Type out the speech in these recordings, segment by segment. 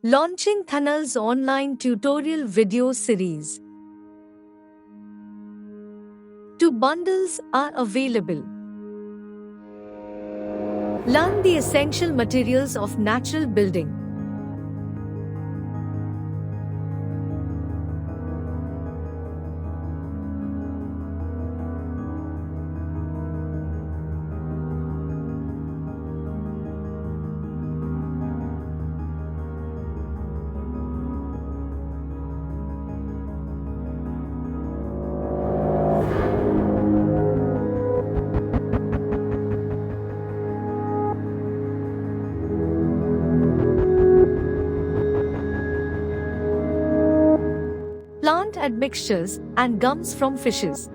Launching Thannal's online tutorial video series. Two bundles are available. Learn the essential materials of natural building. Plant admixtures and gums from fishes.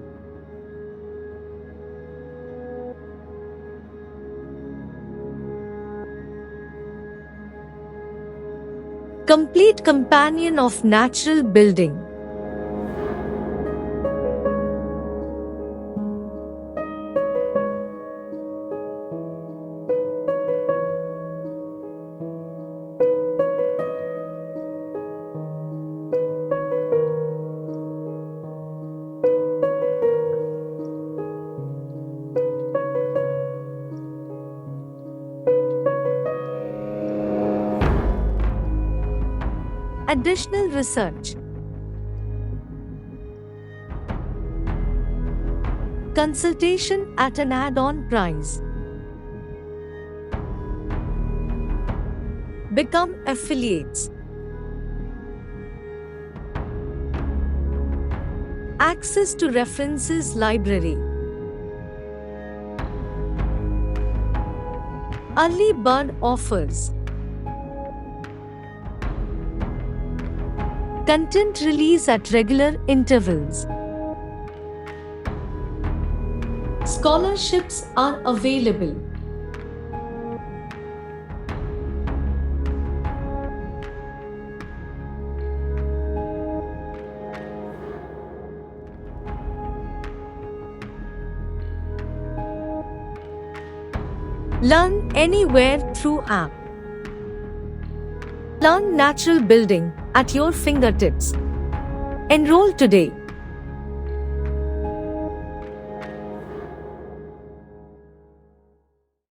Complete companion of natural building. Additional research. Consultation at an add-on price. Become affiliates. Access to references library. Early bird offers. Content release at regular intervals. Scholarships are available. Learn anywhere through app. Learn natural building at your fingertips. Enroll today.